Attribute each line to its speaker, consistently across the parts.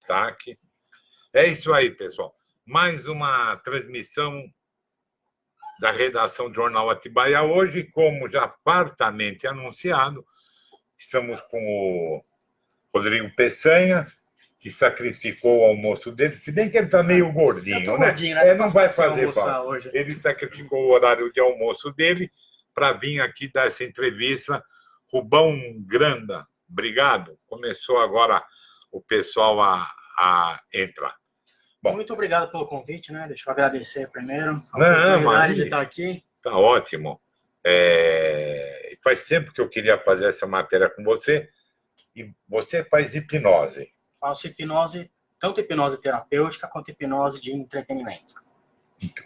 Speaker 1: destaque. É isso aí, pessoal. Mais uma transmissão da redação do Jornal Atibaia hoje, como já fartamente anunciado, estamos com o Rodrigo Peçanha, que sacrificou o almoço dele, se bem que ele está meio gordinho, né?
Speaker 2: Gordinho, né?
Speaker 1: Não vai fazer falta.
Speaker 2: Hoje.
Speaker 1: Ele sacrificou o horário de almoço dele para vir aqui dar essa entrevista. Rubão Granda, obrigado. Começou agora o pessoal a entrar.
Speaker 2: Bom, muito obrigado pelo convite, né? Deixa eu agradecer primeiro a
Speaker 1: oportunidade
Speaker 2: de estar aqui.
Speaker 1: Tá ótimo. Faz tempo que eu queria fazer essa matéria com você. E você faz hipnose.
Speaker 2: Faço hipnose, tanto hipnose terapêutica quanto hipnose de entretenimento.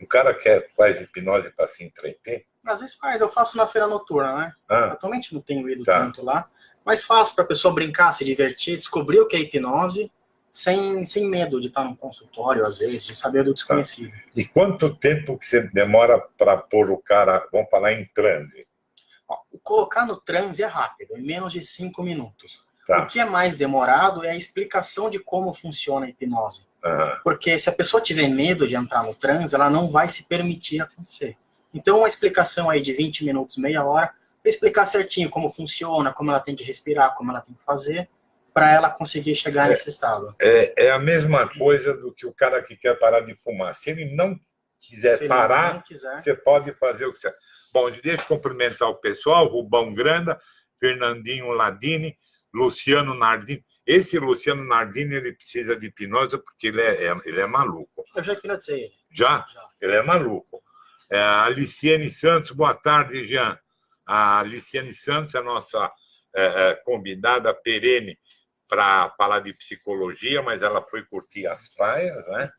Speaker 1: O cara faz hipnose para se entreter?
Speaker 2: Às vezes faz, eu faço na feira noturna, né? Atualmente não tenho ido tanto lá, mas faço para a pessoa brincar, se divertir, descobrir o que é hipnose, sem medo de estar num consultório, às vezes, de saber do desconhecido.
Speaker 1: E quanto tempo que você demora para pôr o cara, vamos falar, em transe?
Speaker 2: Colocar no transe é rápido, em menos de 5 minutos. O que é mais demorado é a explicação de como funciona a hipnose. Porque se a pessoa tiver medo de entrar no transe, ela não vai se permitir acontecer. Então, uma explicação aí de 20 minutos, meia hora, para explicar certinho como funciona, como ela tem que respirar, como ela tem que fazer, para ela conseguir chegar nesse estado.
Speaker 1: É a mesma coisa do que o cara que quer parar de fumar. Se ele não quiser parar, você pode fazer o que você... Bom, deixa eu cumprimentar o pessoal, Rubão Granda, Fernandinho Ladini, Luciano Nardini. Esse Luciano Nardini, ele precisa de hipnose porque ele é maluco.
Speaker 2: Eu já hipnotizei ele.
Speaker 1: Já? Ele é maluco. A Aliciane Santos, boa tarde, Jean. A Aliciane Santos é a nossa convidada perene para falar de psicologia, mas ela foi curtir as praias, né?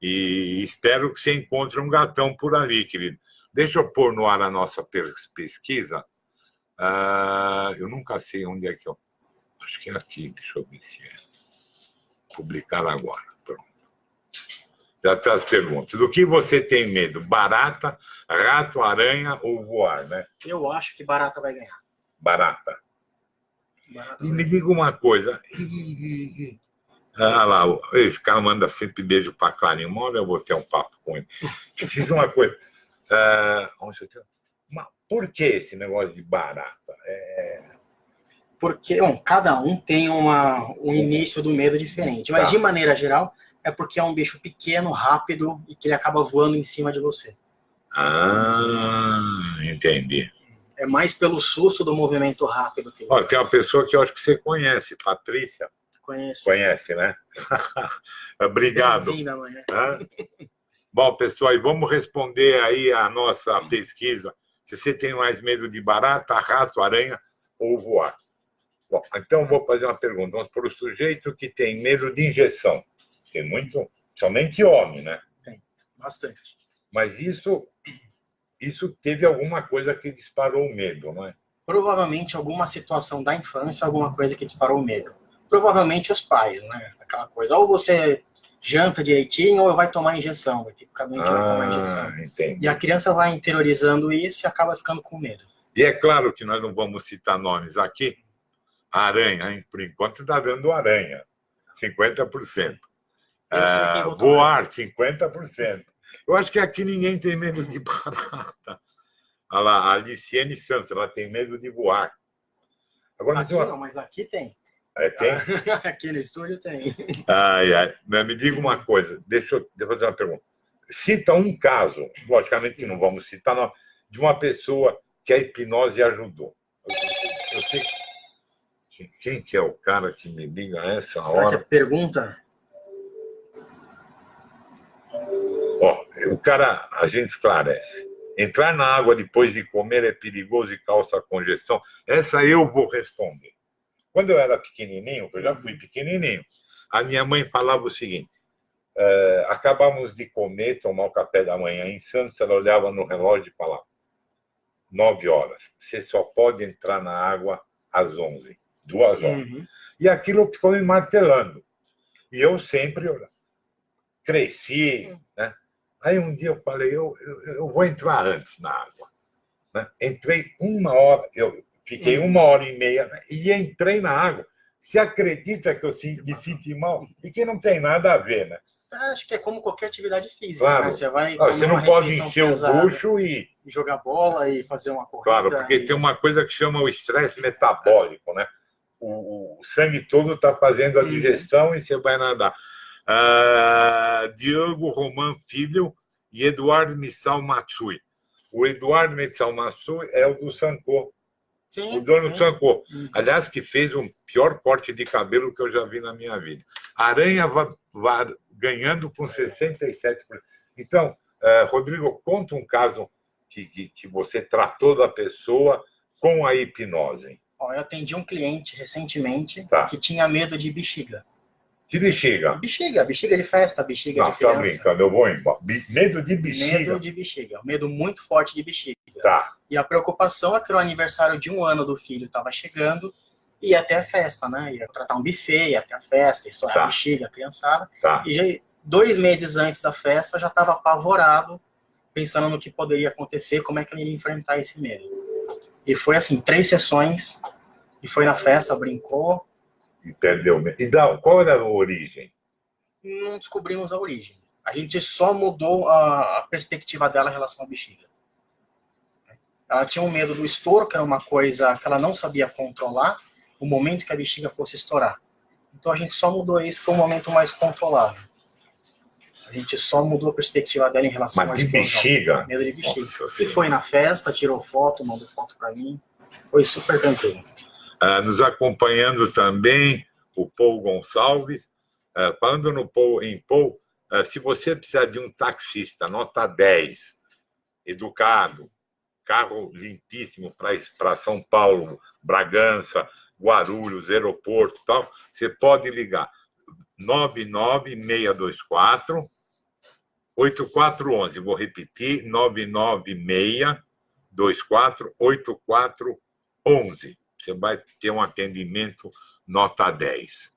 Speaker 1: E espero que você encontre um gatão por ali, querido. Deixa eu pôr no ar a nossa pesquisa. Eu nunca sei onde é que eu... Acho que é aqui, deixa eu ver se é. Publicar agora. Pronto. Já está as perguntas. Do que você tem medo? Barata, rato, aranha ou voar, né?
Speaker 2: Eu acho que barata vai ganhar.
Speaker 1: Barata. E me diga uma coisa. Lá, esse cara manda sempre beijo para Clarinho. Uma hora eu vou ter um papo com ele. Diz uma coisa. Por que esse negócio de barata?
Speaker 2: Porque, cada um tem um início do medo diferente. Mas, de maneira geral, é porque é um bicho pequeno, rápido, e que ele acaba voando em cima de você.
Speaker 1: Entendi.
Speaker 2: É mais pelo susto do movimento rápido. Que
Speaker 1: tem uma pessoa que eu acho que você conhece, Patrícia.
Speaker 2: Conheço.
Speaker 1: Conhece, né? Obrigado.
Speaker 2: Bem-vinda, amanhã.
Speaker 1: Bom, pessoal, e vamos responder aí a nossa pesquisa. Se você tem mais medo de barata, rato, aranha ou voar. Bom, então vou fazer uma pergunta. Vamos para o sujeito que tem medo de injeção. Tem muito, somente homem, né?
Speaker 2: Tem, bastante.
Speaker 1: Mas isso teve alguma coisa que disparou o medo, não é?
Speaker 2: Provavelmente alguma situação da infância, alguma coisa que disparou o medo. Provavelmente os pais, né? Aquela coisa. Ou você janta direitinho ou vai tomar injeção. Vai ter que ficar doente, vai tomar injeção.
Speaker 1: Entendi.
Speaker 2: E a criança vai interiorizando isso e acaba ficando com medo.
Speaker 1: E é claro que nós não vamos citar nomes aqui. A aranha, hein? Por enquanto está dando aranha. 50%. Voar, 50%. Eu acho que aqui ninguém tem medo de barata. Olha lá, a Aliciane Santos, ela tem medo de voar. Agora,
Speaker 2: aqui não, mas aqui tem.
Speaker 1: Tem?
Speaker 2: Aqui no estúdio tem.
Speaker 1: Me diga uma coisa, deixa eu fazer uma pergunta. Cita um caso, logicamente que não vamos citar, não, de uma pessoa que a hipnose ajudou. Eu sei quem que é o cara que me liga a essa hora.
Speaker 2: Será que é pergunta?
Speaker 1: O cara, a gente esclarece. Entrar na água depois de comer é perigoso e causa congestão. Essa eu vou responder. Quando eu era pequenininho, eu já fui pequenininho, a minha mãe falava o seguinte, acabamos de comer, tomar o café da manhã em Santos, ela olhava no relógio e falava, 9 horas, você só pode entrar na água às 11, 2 horas. E aquilo ficou me martelando. E eu sempre cresci, né? Aí um dia eu falei, eu vou entrar antes na água. Né? Entrei 1 hora, eu fiquei 1h30 e entrei na água. se acredita que eu me senti mal e que não tem nada a ver, né?
Speaker 2: Acho que é como qualquer atividade física,
Speaker 1: claro.
Speaker 2: né?
Speaker 1: Você não pode encher o bucho e
Speaker 2: jogar bola e fazer uma corrida.
Speaker 1: Claro, porque tem uma coisa que chama o estresse metabólico, né? O sangue todo está fazendo a digestão e você vai nadar. Diogo Roman Filho e Eduardo Missal Matsui. O Eduardo Missal Matsui é o do Sancô. Sim, o dono do Sancô. Aliás, que fez o pior corte de cabelo que eu já vi na minha vida. Aranha ganhando com 67%. Então, Rodrigo, conta um caso que você tratou da pessoa com a hipnose.
Speaker 2: Eu atendi um cliente recentemente que tinha medo de bexiga.
Speaker 1: Que bexiga?
Speaker 2: Bexiga de festa, bexiga de criança.
Speaker 1: Não, tá brincando, eu vou embora. Medo de bexiga?
Speaker 2: Medo de bexiga, medo muito forte de bexiga.
Speaker 1: Tá.
Speaker 2: E a preocupação é que o aniversário de 1 ano do filho estava chegando e ia até a festa, né? Ia tratar um buffet, ia até a festa, estourar a bexiga, a criançada. E já, 2 meses antes da festa já estava apavorado, pensando no que poderia acontecer, como é que ele ia enfrentar esse medo. E foi assim, 3 sessões, e foi na festa, brincou.
Speaker 1: E perdeu o medo. E qual era a origem?
Speaker 2: Não descobrimos a origem. A gente só mudou a perspectiva dela em relação à bexiga. Ela tinha um medo do estouro, que era uma coisa que ela não sabia controlar, o momento que a bexiga fosse estourar. Então a gente só mudou isso para um momento mais controlável. A gente só mudou a perspectiva dela em relação à explosão.
Speaker 1: Bexiga?
Speaker 2: Medo de bexiga. E foi na festa, tirou foto, mandou foto para mim. Foi super tranquilo.
Speaker 1: Nos acompanhando também o Paul Gonçalves. Falando em Paul, se você precisar de um taxista, nota 10, educado, carro limpíssimo para São Paulo, Bragança, Guarulhos, aeroporto e tal, você pode ligar 99624 8411. Vou repetir, 99624 8411. Você vai ter um atendimento nota 10.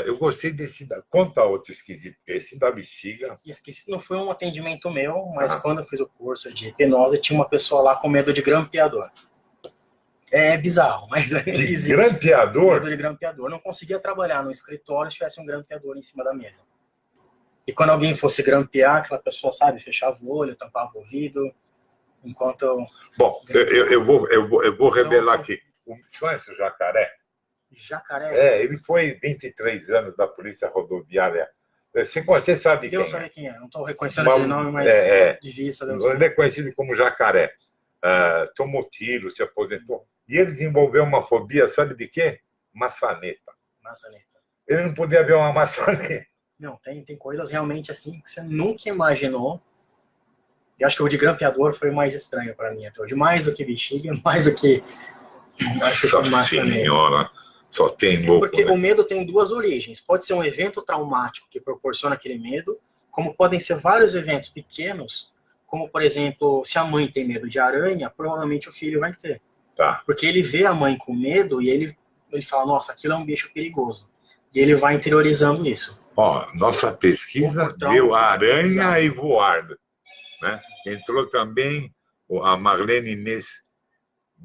Speaker 1: Eu gostei desse... Conta outro esquisito, esse da bexiga.
Speaker 2: Esquisito não foi um atendimento meu, mas quando eu fiz o curso de hipnose, tinha uma pessoa lá com medo de grampeador. É bizarro, mas existe.
Speaker 1: Grampeador?
Speaker 2: Medo de grampeador. Não conseguia trabalhar no escritório se tivesse um grampeador em cima da mesa. E quando alguém fosse grampear, aquela pessoa, sabe, fechava o olho, tampava o ouvido, enquanto...
Speaker 1: Bom, eu vou revelar aqui. Você conhece o Jacaré?
Speaker 2: Jacaré?
Speaker 1: Ele foi 23 anos da Polícia Rodoviária. Você sabe quem é?
Speaker 2: Eu sei quem é. Não estou reconhecendo aquele nome, mas de vista...
Speaker 1: Ele é conhecido como Jacaré. Tomou tiro, se aposentou. E ele desenvolveu uma fobia, sabe de quê? Maçaneta. Ele não podia ver uma maçaneta.
Speaker 2: Não, tem coisas realmente assim que você nunca imaginou. E acho que o de grampeador foi o mais estranho para mim até hoje. Mais do que bexiga, mais do que...
Speaker 1: Nossa senhora, só tem louco.
Speaker 2: Porque o medo tem 2 origens. Pode ser um evento traumático que proporciona aquele medo, como podem ser vários eventos pequenos, como, por exemplo, se a mãe tem medo de aranha, provavelmente o filho vai ter. Porque ele vê a mãe com medo e ele fala, nossa, aquilo é um bicho perigoso. E ele vai interiorizando isso.
Speaker 1: Nossa pesquisa deu aranha e voar. Né? Entrou também a Marlene Inês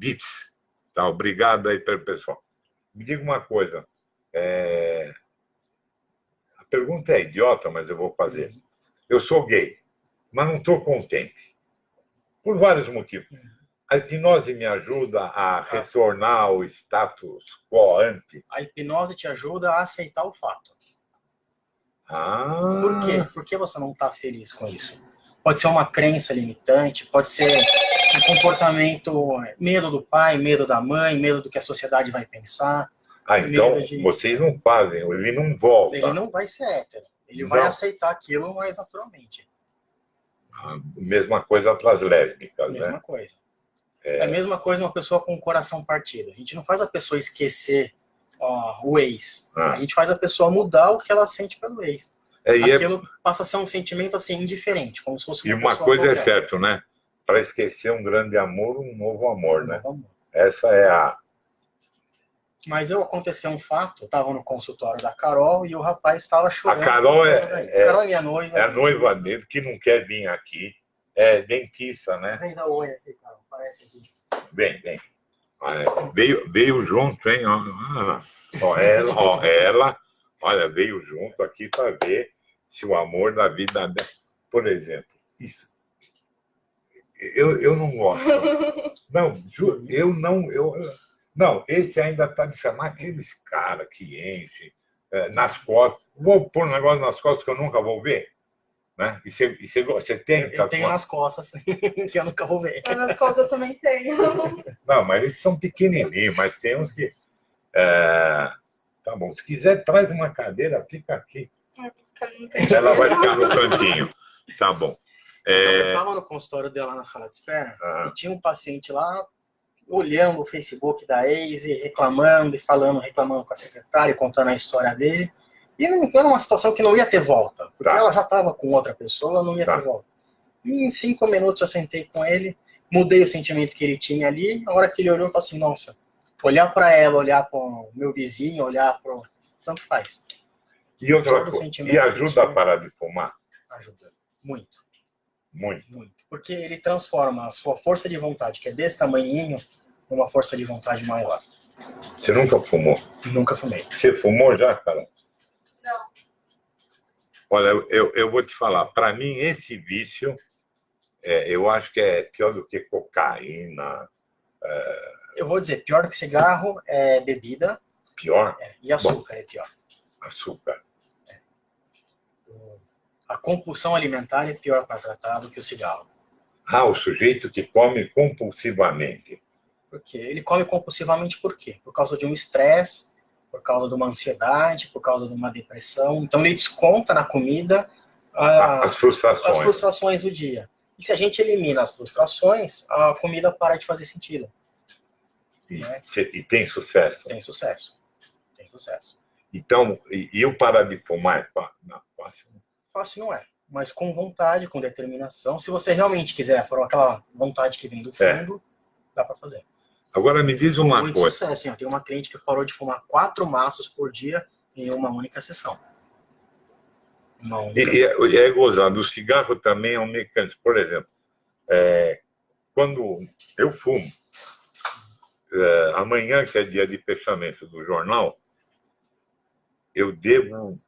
Speaker 1: Witz. Obrigado aí pelo pessoal. Me diga uma coisa. A pergunta é idiota, mas eu vou fazer. Eu sou gay, mas não estou contente. Por vários motivos. A hipnose me ajuda a retornar ao status quo ante.
Speaker 2: A hipnose te ajuda a aceitar o fato.
Speaker 1: Por
Speaker 2: quê? Por que você não está feliz com isso? Pode ser uma crença limitante, pode ser um comportamento, medo do pai, medo da mãe, medo do que a sociedade vai pensar.
Speaker 1: Então vocês não fazem, ele não volta.
Speaker 2: Ele não vai ser hétero, ele vai aceitar aquilo mais naturalmente.
Speaker 1: Mesma coisa para as lésbicas,
Speaker 2: mesma coisa. É a mesma coisa uma pessoa com o coração partido. A gente não faz a pessoa esquecer o ex. A gente faz a pessoa mudar o que ela sente pelo ex. Aquilo passa a ser um sentimento assim indiferente, como se fosse uma
Speaker 1: pessoa coisa qualquer. É certo, né? Para esquecer um grande amor, um novo amor, né? Essa é a...
Speaker 2: Mas aconteceu um fato, eu estava no consultório da Carol e o rapaz estava chorando.
Speaker 1: A Carol
Speaker 2: Carol é minha noiva.
Speaker 1: É a noiva dele, que não quer vir aqui. É dentista, né?
Speaker 2: Vem dar oi aqui, Carol. Parece aqui.
Speaker 1: Vem. Veio junto, hein? Ela, olha, veio junto aqui para ver se o amor da vida dela... Por exemplo, isso. Eu não gosto. Não, não, esse ainda está de chamar aqueles caras que enchem nas costas. Vou pôr um negócio nas costas que eu nunca vou ver. Né? E você tem?
Speaker 2: Eu tenho nas costas, que eu nunca vou ver.
Speaker 3: Nas costas eu também tenho.
Speaker 1: Não, mas eles são pequenininhos, mas tem uns que... Tá bom, se quiser, traz uma cadeira, fica aqui. Ela vai ficar no cantinho. Tá bom.
Speaker 2: Eu estava no consultório dela na sala de espera e tinha um paciente lá olhando o Facebook da ex e reclamando com a secretária, contando a história dele. E era uma situação que não ia ter volta, porque ela já estava com outra pessoa, não ia ter volta. E em 5 minutos eu sentei com ele, mudei o sentimento que ele tinha ali. A hora que ele olhou, eu falei assim, nossa, olhar para ela, olhar para o meu vizinho, olhar para o... Tanto faz.
Speaker 1: E outra coisa, e ajuda a parar de fumar?
Speaker 2: Ajuda, muito.
Speaker 1: Muito.
Speaker 2: Porque ele transforma a sua força de vontade, que é desse tamanhinho, numa força de vontade maior.
Speaker 1: Você nunca fumou?
Speaker 2: Nunca fumei.
Speaker 1: Você fumou já, Carol?
Speaker 3: Não.
Speaker 1: Olha, eu vou te falar, para mim esse vício, eu acho que é pior do que cocaína.
Speaker 2: Eu vou dizer, pior do que cigarro é bebida.
Speaker 1: Pior?
Speaker 2: E açúcar é pior.
Speaker 1: Açúcar.
Speaker 2: A compulsão alimentar é pior para tratar do que o cigarro.
Speaker 1: O sujeito que come compulsivamente.
Speaker 2: Porque ele come compulsivamente por quê? Por causa de um estresse, por causa de uma ansiedade, por causa de uma depressão. Então ele desconta na comida
Speaker 1: as
Speaker 2: frustrações do dia. E se a gente elimina as frustrações, a comida para de fazer sentido.
Speaker 1: E tem sucesso?
Speaker 2: Tem sucesso. Tem sucesso.
Speaker 1: Então, e eu parar de fumar é fácil?
Speaker 2: Fácil não é, mas com vontade, com determinação. Se você realmente quiser, for aquela vontade que vem do fundo, dá para fazer.
Speaker 1: Agora me diz uma coisa.
Speaker 2: Muito sucesso, eu tenho uma cliente que parou de fumar 4 maços por dia em uma única sessão.
Speaker 1: E é gozado. O cigarro também é um mecanismo. Por exemplo, quando eu fumo, amanhã, que é dia de fechamento do jornal, eu devo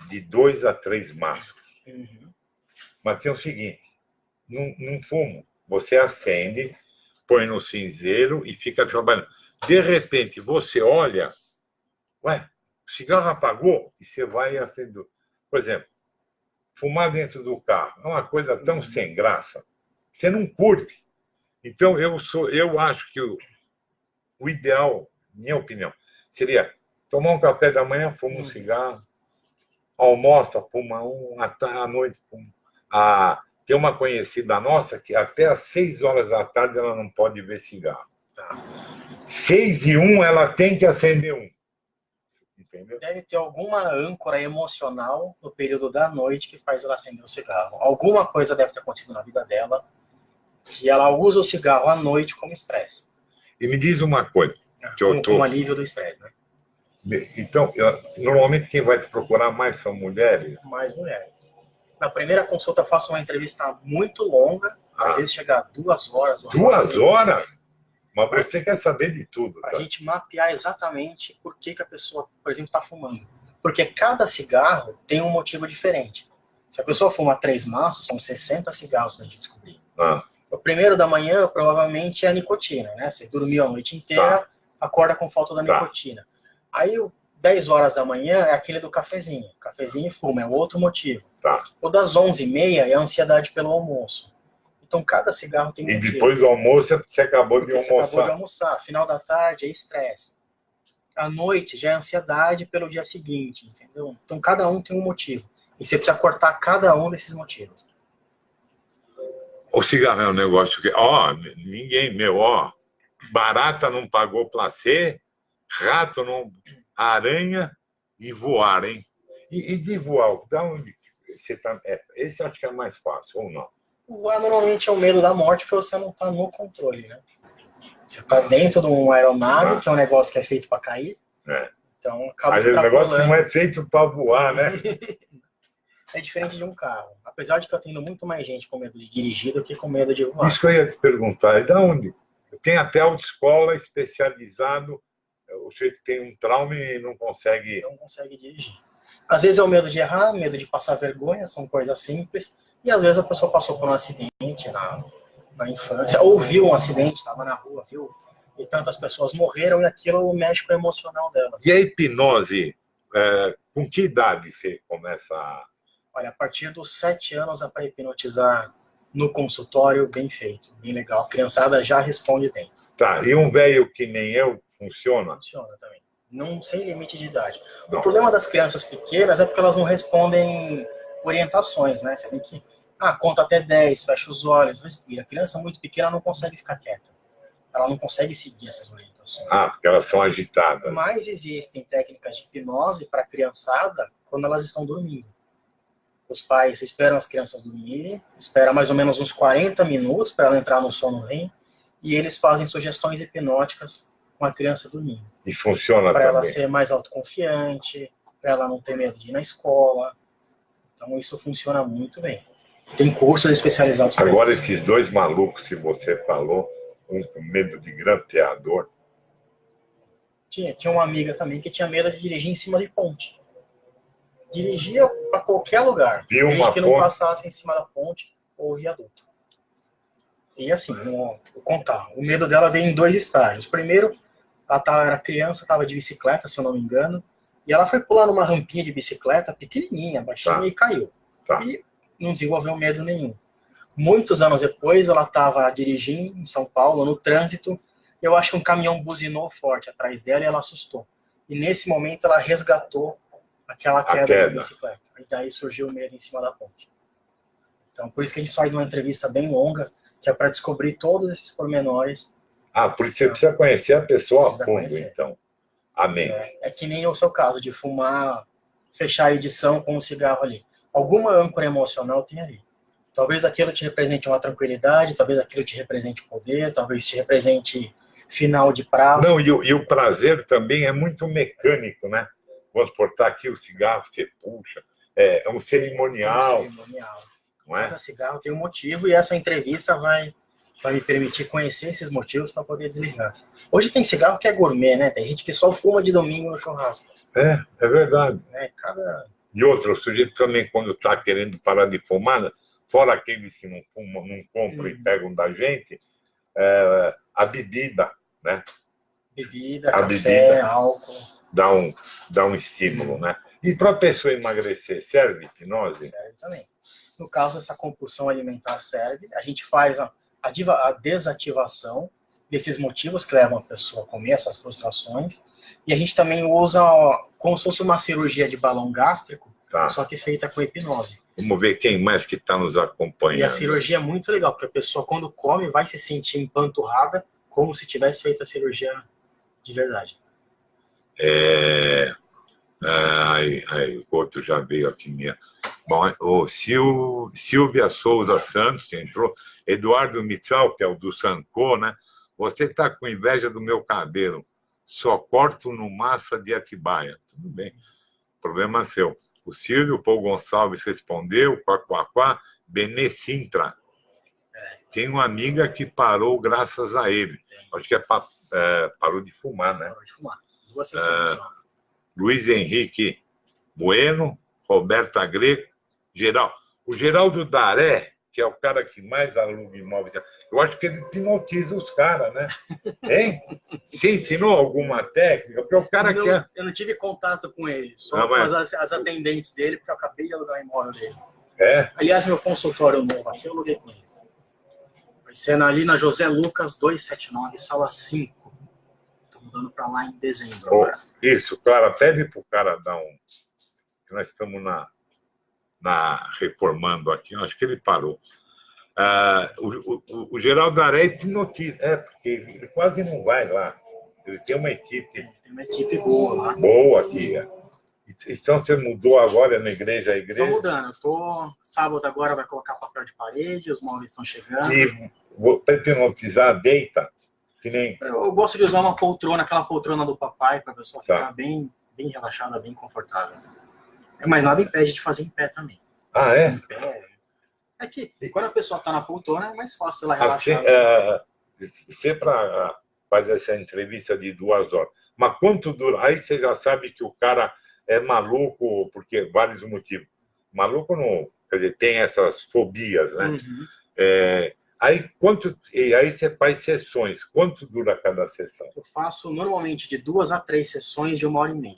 Speaker 1: de 2 a 3 maços. Mas tem o seguinte, não fumo. Você acende, põe no cinzeiro e fica trabalhando. De repente, você olha, o cigarro apagou, e você vai acendendo. Por exemplo, fumar dentro do carro é uma coisa tão sem graça. Você não curte. Então, eu acho que o ideal, minha opinião, seria tomar um café da manhã, fuma um cigarro, almoça, fuma um, à noite, fuma. Tem uma conhecida nossa que até às 6 horas da tarde ela não pode ver cigarro. 6:01 ela tem que acender um. Entendeu?
Speaker 2: Deve ter alguma âncora emocional no período da noite que faz ela acender o cigarro. Alguma coisa deve ter acontecido na vida dela que ela usa o cigarro à noite como estresse.
Speaker 1: E me diz uma coisa.
Speaker 2: Como alívio do estresse, né?
Speaker 1: Então, normalmente quem vai te procurar mais são mulheres?
Speaker 2: Mais mulheres. Na primeira consulta eu faço uma entrevista muito longa, às vezes chega a 2 horas.
Speaker 1: 2 horas? Mas você quer saber de tudo.
Speaker 2: Para a gente mapear exatamente por que a pessoa, por exemplo, está fumando. Porque cada cigarro tem um motivo diferente. Se a pessoa fuma 3 maços, são 60 cigarros para a gente descobrir. O primeiro da manhã, provavelmente, é a nicotina, né? Você dormiu a noite inteira, acorda com falta da nicotina. Aí, 10 horas da manhã é aquele do cafezinho. Cafezinho e fuma, é o outro motivo. O das 11h30 é a ansiedade pelo almoço. Então, cada cigarro tem motivo.
Speaker 1: E depois do almoço, você acabou de almoçar.
Speaker 2: Você acabou de almoçar. Final da tarde é estresse. À noite já é ansiedade pelo dia seguinte, entendeu? Então, cada um tem um motivo. E você precisa cortar cada um desses motivos.
Speaker 1: O cigarro é um negócio que... ninguém... barata não pagou placê, rato não... aranha e voar, hein? E de voar, da onde você tá... esse acho que é mais fácil, ou não?
Speaker 2: Voar normalmente é o medo da morte, porque você não está no controle, né? Você está dentro de uma aeronave, que é um negócio que é feito para cair. Então, acaba
Speaker 1: extrapolando. Mas é um negócio que não é feito para voar, né?
Speaker 2: É diferente de um carro. Apesar de que eu tenho muito mais gente com medo de dirigir do que com medo de voar.
Speaker 1: Isso que eu ia te perguntar. E da onde Tem até autoescola especializado, o sujeito tem um trauma e não consegue...
Speaker 2: Não consegue dirigir. Às vezes é o medo de errar, medo de passar vergonha, são coisas simples. E às vezes a pessoa passou por um acidente na infância, ou viu um acidente, estava na rua, viu? E tantas pessoas morreram e aquilo mexe com o emocional dela.
Speaker 1: E a hipnose, com que idade você começa a...
Speaker 2: Olha, a partir dos 7 anos é para hipnotizar no consultório, bem feito, bem legal. A criançada já responde bem.
Speaker 1: Tá, e um velho que nem eu, funciona?
Speaker 2: Funciona também. Não sem limite de idade. Não. O problema das crianças pequenas é porque elas não respondem orientações, né? Você tem que, conta até 10, fecha os olhos, respira. A criança muito pequena não consegue ficar quieta. Ela não consegue seguir essas orientações.
Speaker 1: Porque elas são agitadas.
Speaker 2: Mas existem técnicas de hipnose para a criançada quando elas estão dormindo. Os pais esperam as crianças dormirem, esperam mais ou menos uns 40 minutos para ela entrar no sono REM, e eles fazem sugestões hipnóticas com a criança dormindo.
Speaker 1: E funciona
Speaker 2: para
Speaker 1: também.
Speaker 2: Ela ser mais autoconfiante, para ela não ter medo de ir na escola. Então isso funciona muito bem. Tem cursos especializados para
Speaker 1: Agora,
Speaker 2: isso.
Speaker 1: Esses dois malucos que você falou, um com medo de grampeador.
Speaker 2: Tinha uma amiga também que tinha medo de dirigir em cima de ponte. Dirigia para qualquer lugar, desde que não passasse em cima da ponte ou viaduto. E assim, vou contar, o medo dela veio em 2 estágios. Primeiro, ela era criança, estava de bicicleta, se eu não me engano, e ela foi pular numa rampinha de bicicleta pequenininha, baixinha, e caiu. E não desenvolveu medo nenhum. Muitos anos depois, ela estava dirigindo em São Paulo, no trânsito, eu acho que um caminhão buzinou forte atrás dela e ela assustou. E nesse momento ela resgatou aquela queda da bicicleta. E daí surgiu o medo em cima da ponte. Então, por isso que a gente faz uma entrevista bem longa, que é para descobrir todos esses pormenores.
Speaker 1: Por isso você precisa conhecer a pessoa a fundo, então. A mente.
Speaker 2: É que nem o seu caso, de fumar, fechar a edição com um cigarro ali. Alguma âncora emocional tem ali. Talvez aquilo te represente uma tranquilidade, talvez aquilo te represente poder, talvez te represente final de prazo.
Speaker 1: Não, e o prazer também é muito mecânico, né? Vamos portar aqui o cigarro, você puxa. É um cerimonial. Não é?
Speaker 2: Cada cigarro tem um motivo e essa entrevista vai me permitir conhecer esses motivos para poder desligar. Hoje tem cigarro que é gourmet, né? Tem gente que só fuma de domingo no churrasco.
Speaker 1: É verdade.
Speaker 2: E
Speaker 1: outro, o sujeito também, quando está querendo parar de fumar, fora aqueles que não fumam, não compram e pegam da gente, a bebida, né?
Speaker 2: Café, álcool.
Speaker 1: Dá um estímulo, né? E para a pessoa emagrecer, serve hipnose?
Speaker 2: Serve também. No caso, essa compulsão alimentar serve. A gente faz a desativação desses motivos que levam a pessoa a comer essas frustrações. E a gente também usa como se fosse uma cirurgia de balão gástrico, só que feita com hipnose.
Speaker 1: Vamos ver quem mais que está nos acompanhando.
Speaker 2: E a cirurgia é muito legal, porque a pessoa, quando come, vai se sentir empanturrada, como se tivesse feito a cirurgia de verdade.
Speaker 1: O outro já veio aqui minha. Bom, o Silvia Souza Santos, que entrou, Eduardo Mitsal, que é o do Sancô, né? Você está com inveja do meu cabelo. Só corto no Massa de Atibaia. Tudo bem. Problema seu. O Silvio Paul Gonçalves respondeu, Quaquaquá, Benê Sintra. Tem uma amiga que parou graças a ele. Acho que parou de fumar, né?
Speaker 2: Parou de fumar.
Speaker 1: Luiz Henrique Bueno, Roberta Greco, o Geraldo Daré, que é o cara que mais aluga imóveis. Eu acho que ele hipnotiza os caras, né? Hein? Você ensinou alguma técnica? Porque o cara quer...
Speaker 2: Eu não tive contato com ele, só com as atendentes dele, porque eu acabei de alugar o imóvel dele. Aliás, meu consultório novo aqui, eu aluguei com ele. Vai ser ali na José Lucas 279, sala 5. Estou mudando para lá em dezembro agora.
Speaker 1: Isso, Clara, pede para o cara dar um... Nós estamos reformando aqui, acho que ele parou. O Geraldo Aré hipnotiza, porque ele quase não vai lá. Ele tem uma equipe.
Speaker 2: Tem uma equipe boa lá.
Speaker 1: Boa aqui. Então você mudou agora na igreja?
Speaker 2: Estou mudando. Sábado agora vai colocar papel de parede, os móveis estão chegando.
Speaker 1: E para hipnotizar, deita? Que nem...
Speaker 2: Eu gosto de usar uma poltrona, aquela poltrona do papai, para a pessoa ficar bem relaxada, bem confortável. Mas nada impede de fazer em pé também.
Speaker 1: É?
Speaker 2: Em pé. É que quando a pessoa está na poltrona, é mais fácil ela relaxar.
Speaker 1: Você para fazer essa entrevista de 2 horas. Mas quanto dura? Aí você já sabe que o cara é maluco, porque vários motivos. Maluco não, quer dizer, tem essas fobias, né?
Speaker 2: Uhum.
Speaker 1: Aí você faz sessões. Quanto dura cada sessão?
Speaker 2: Eu faço normalmente de 2 a 3 sessões de 1h30.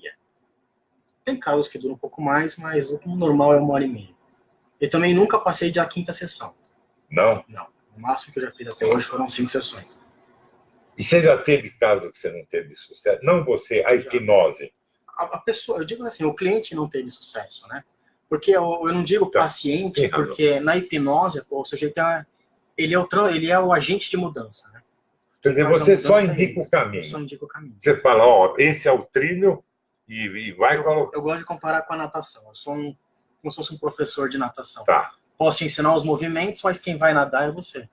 Speaker 2: Tem casos que duram um pouco mais, mas o normal é 1h30. Eu também nunca passei da 5ª sessão.
Speaker 1: Não?
Speaker 2: Não. O máximo que eu já fiz até hoje foram 5 sessões.
Speaker 1: E você já teve caso que você não teve sucesso? Não você, a hipnose.
Speaker 2: A pessoa, eu digo assim, o cliente não teve sucesso, né? Porque eu não digo paciente, porque na hipnose, o sujeito ele é o agente de mudança, né?
Speaker 1: Quer dizer, você só indica o caminho.
Speaker 2: Eu só indico o caminho.
Speaker 1: Você fala, ó, esse é o trilho e vai colocar.
Speaker 2: Eu gosto de comparar com a natação. Eu sou como se fosse um professor de natação.
Speaker 1: Tá.
Speaker 2: Posso te ensinar os movimentos, mas quem vai nadar é você.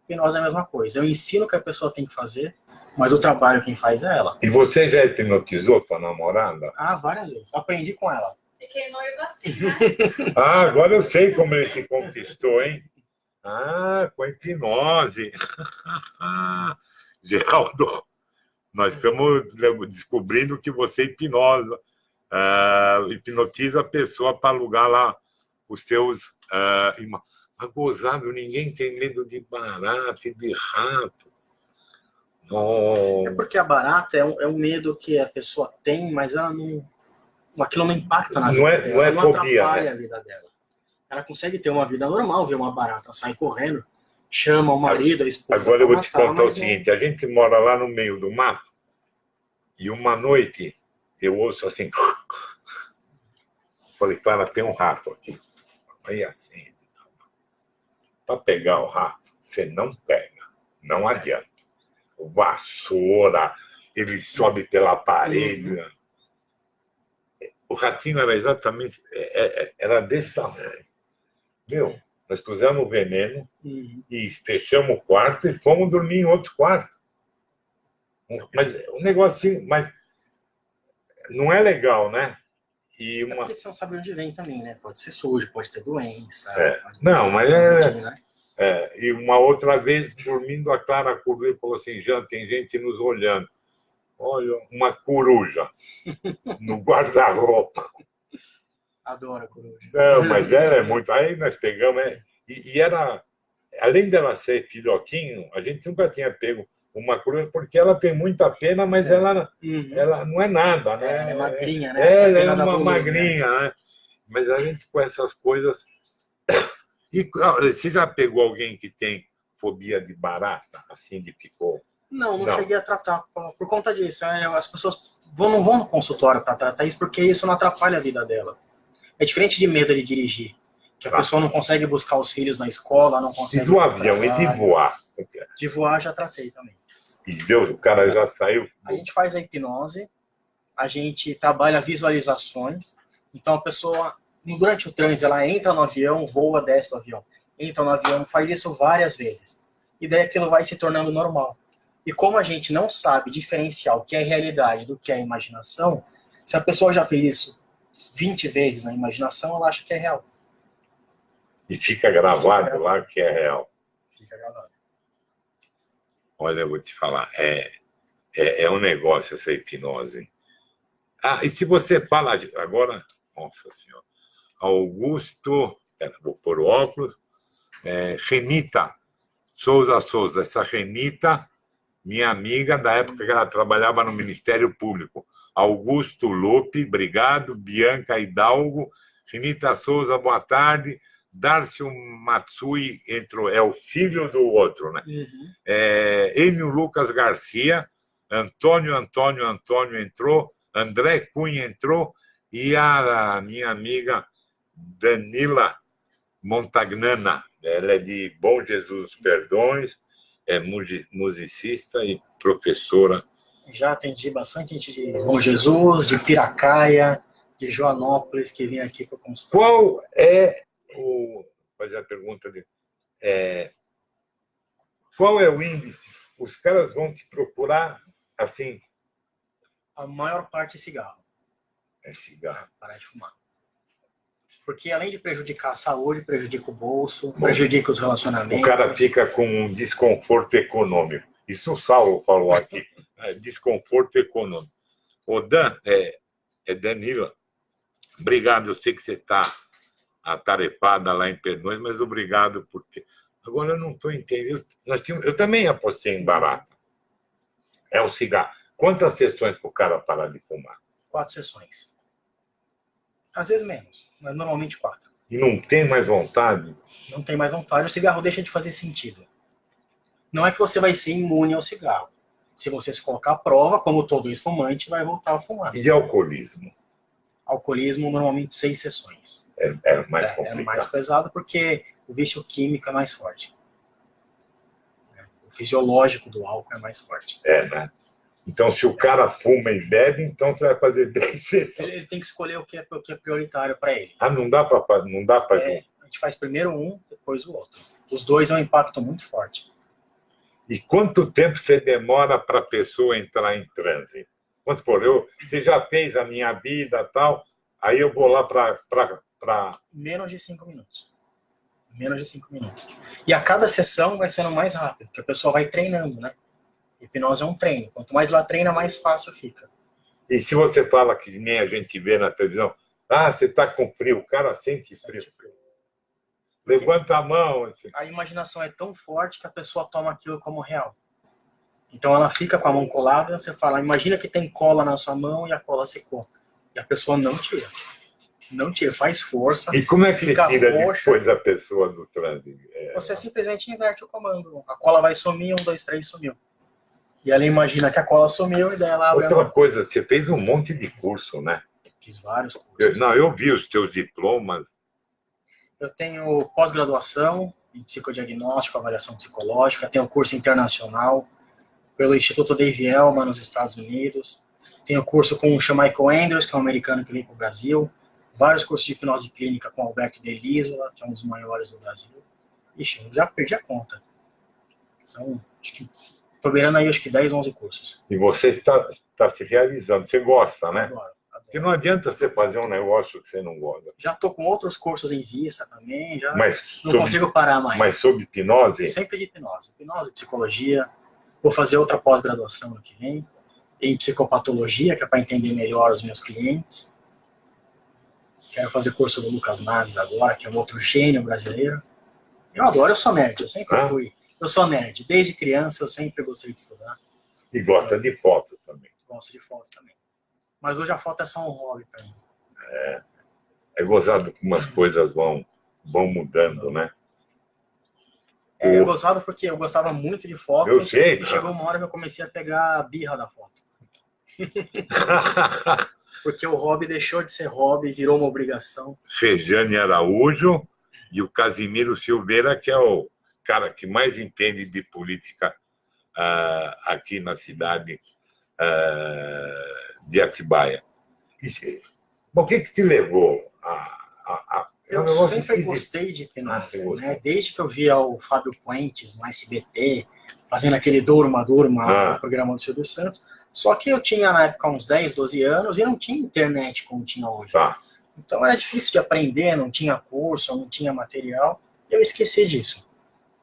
Speaker 2: Hipnose é a mesma coisa. Eu ensino o que a pessoa tem que fazer, mas o trabalho quem faz é ela.
Speaker 1: E você já hipnotizou tua namorada?
Speaker 2: Ah, várias vezes. Aprendi com ela.
Speaker 3: Fiquei noiva assim, né?
Speaker 1: Ah, agora eu sei como ele te conquistou, hein? Ah, com a hipnose. Geraldo, nós estamos descobrindo que você hipnotiza a pessoa para alugar lá os seus... Mas gozado, ninguém tem medo de barata e de rato. Oh.
Speaker 2: É porque a barata é um medo que a pessoa tem, mas ela não... Aquilo não impacta na vida dela.
Speaker 1: Não é
Speaker 2: não
Speaker 1: fobia,
Speaker 2: atrapalha,
Speaker 1: né?
Speaker 2: A vida dela. Ela consegue ter uma vida normal, ver uma barata, sai correndo, chama o marido, a esposa.
Speaker 1: Agora eu vou te contar o seguinte, a gente mora lá no meio do mato e uma noite eu ouço assim... Falei, Clara, tem um rato aqui. Aí assim, para pegar o rato, você não pega, não adianta. Vassoura, ele sobe pela parede. O ratinho era exatamente, era desse tamanho. Meu, nós pusemos o veneno e fechamos o quarto e fomos dormir em outro quarto. Mas um negocinho, mas não é legal, né?
Speaker 2: É porque você não sabe onde vem também, né? Pode ser sujo, pode ter doença.
Speaker 1: Não, mas e uma outra vez, dormindo, a Clara acordou e falou assim, Jean, tem gente nos olhando. Olha, uma coruja no guarda-roupa.
Speaker 2: Adoro a coruja.
Speaker 1: Não, mas ela é muito... Aí nós pegamos... E era... Além dela ser filhotinho, a gente nunca tinha pego uma coruja, porque ela tem muita pena, mas ela não é nada, né?
Speaker 2: Ela é magrinha, né?
Speaker 1: Ela é uma magrinha, né? Mas a gente com essas coisas... E você já pegou alguém que tem fobia de barata, assim, de picô?
Speaker 2: Não cheguei a tratar por conta disso. As pessoas não vão no consultório para tratar isso, porque isso não atrapalha a vida dela. É diferente de medo de dirigir, que a pessoa não consegue buscar os filhos na escola, não consegue...
Speaker 1: E do avião, e de voar?
Speaker 2: De voar já tratei também.
Speaker 1: E Deus, o cara já saiu...
Speaker 2: A gente faz a hipnose, a gente trabalha visualizações, então a pessoa, durante o trânsito, ela entra no avião, voa, desce do avião, entra no avião, faz isso várias vezes. E daí aquilo vai se tornando normal. E como a gente não sabe diferenciar o que é realidade do que é imaginação, se a pessoa já fez isso 20 vezes na imaginação, ela acha que é real.
Speaker 1: E fica gravado lá que é real.
Speaker 2: Fica gravado.
Speaker 1: Olha, eu vou te falar, é um negócio essa hipnose. E se você fala agora, nossa senhora, Augusto, vou pôr o óculos, Renita Souza, essa Renita, minha amiga da época que ela trabalhava no Ministério Público. Augusto Lope, obrigado. Bianca Hidalgo, Renita Souza, boa tarde. Darcio Matsui entrou, é o filho do outro, né? Enio Lucas Garcia, Antônio entrou, André Cunha entrou e a minha amiga Danila Montagnana, ela é de Bom Jesus Perdões, é musicista e professora.
Speaker 2: Já atendi bastante gente de Bom Jesus, de Piracaia, de Joanópolis, que vem aqui para o consultório.
Speaker 1: Qual é vou fazer a pergunta dele. Qual é o índice? Os caras vão te procurar assim?
Speaker 2: A maior parte é cigarro.
Speaker 1: É cigarro.
Speaker 2: Parar de fumar. Porque além de prejudicar a saúde, prejudica o bolso, prejudica os relacionamentos.
Speaker 1: O cara fica com um desconforto econômico. Isso o Saulo falou aqui. Desconforto econômico. O Dan, Danila, obrigado. Eu sei que você está atarefada lá em Perdões, mas obrigado por ter. Agora eu não estou entendendo. Eu também apostei em barata. É o cigarro. Quantas sessões para o cara parar de fumar?
Speaker 2: 4 sessões. Às vezes menos, mas normalmente 4.
Speaker 1: E não tem mais vontade?
Speaker 2: Não tem mais vontade, o cigarro deixa de fazer sentido. Não é que você vai ser imune ao cigarro. Se você se colocar à prova, como todo ex-fumante, vai voltar a fumar.
Speaker 1: E alcoolismo?
Speaker 2: Alcoolismo, normalmente 6 sessões.
Speaker 1: É mais complicado.
Speaker 2: É mais pesado porque o vício químico é mais forte. O fisiológico do álcool é mais forte.
Speaker 1: Né? Então, se o cara fuma e bebe, então você vai fazer 10 sessões.
Speaker 2: Ele tem que escolher o que é prioritário para ele.
Speaker 1: Não dá para
Speaker 2: a gente faz primeiro um, depois o outro. Os dois é um impacto muito forte.
Speaker 1: E quanto tempo você demora para a pessoa entrar em transe? Vamos supor, você já fez a minha vida e tal, aí eu vou lá para...
Speaker 2: Menos de 5 minutos. Menos de 5 minutos. E a cada sessão vai sendo mais rápido, porque a pessoa vai treinando, né? Hipnose é um treino. Quanto mais ela treina, mais fácil fica.
Speaker 1: E se você fala que nem a gente vê na televisão, você está com frio, o cara sente frio. Levanta a mão. Assim.
Speaker 2: A imaginação é tão forte que a pessoa toma aquilo como real. Então ela fica com a mão colada, você fala, imagina que tem cola na sua mão e a cola secou. E a pessoa não tira. Não tira, faz força.
Speaker 1: E como é que você tira depois a pessoa do transe?
Speaker 2: Você simplesmente inverte o comando. A cola vai sumir, 1, 2, 3, sumiu. E ela imagina que a cola sumiu e daí ela abre
Speaker 1: Outra coisa, você fez um monte de curso, né?
Speaker 2: Fiz vários cursos.
Speaker 1: Eu vi os seus diplomas.
Speaker 2: Eu tenho pós-graduação em psicodiagnóstico, avaliação psicológica, tenho curso internacional pelo Instituto Dave Elman nos Estados Unidos, tenho curso com o Sean Michael Andrews, que é um americano que veio para o Brasil, vários cursos de hipnose clínica com Alberto De Lisola, que é um dos maiores do Brasil. Ixi, eu já perdi a conta. São, estou beirando aí, acho que 10, 11 cursos.
Speaker 1: E você está se realizando, você gosta, né?
Speaker 2: Agora.
Speaker 1: Porque não adianta você fazer um negócio que você não gosta.
Speaker 2: Já estou com outros cursos em vista também, já
Speaker 1: mas
Speaker 2: não consigo parar mais.
Speaker 1: Mas sobre hipnose?
Speaker 2: Sempre de hipnose. Hipnose, psicologia. Vou fazer outra pós-graduação ano que vem, em psicopatologia, que é para entender melhor os meus clientes. Quero fazer curso do Lucas Naves agora, que é um outro gênio brasileiro. Eu adoro, eu sou nerd, eu sempre fui. Eu sou nerd. Desde criança eu sempre gostei de estudar.
Speaker 1: E gosta de foto também.
Speaker 2: Gosto de foto também. Mas hoje a foto é só um hobby para mim.
Speaker 1: É gozado que umas coisas vão mudando, né?
Speaker 2: É gozado porque eu gostava muito de foto.
Speaker 1: Eu sei.
Speaker 2: E chegou uma hora que eu comecei a pegar a birra da foto. Porque o hobby deixou de ser hobby, virou uma obrigação.
Speaker 1: Rejane Araújo e o Casimiro Silveira, que é o cara que mais entende de política aqui na cidade de Atibaia. Bom, o que te levou a
Speaker 2: eu sempre gostei de hipnose, né? Desde que eu via o Fábio Puentes no SBT, fazendo aquele Durma, no programa do Silvio Santos. Só que eu tinha, na época, uns 10, 12 anos e não tinha internet como tinha hoje.
Speaker 1: Tá.
Speaker 2: Então era difícil de aprender, não tinha curso, não tinha material. E eu esqueci disso.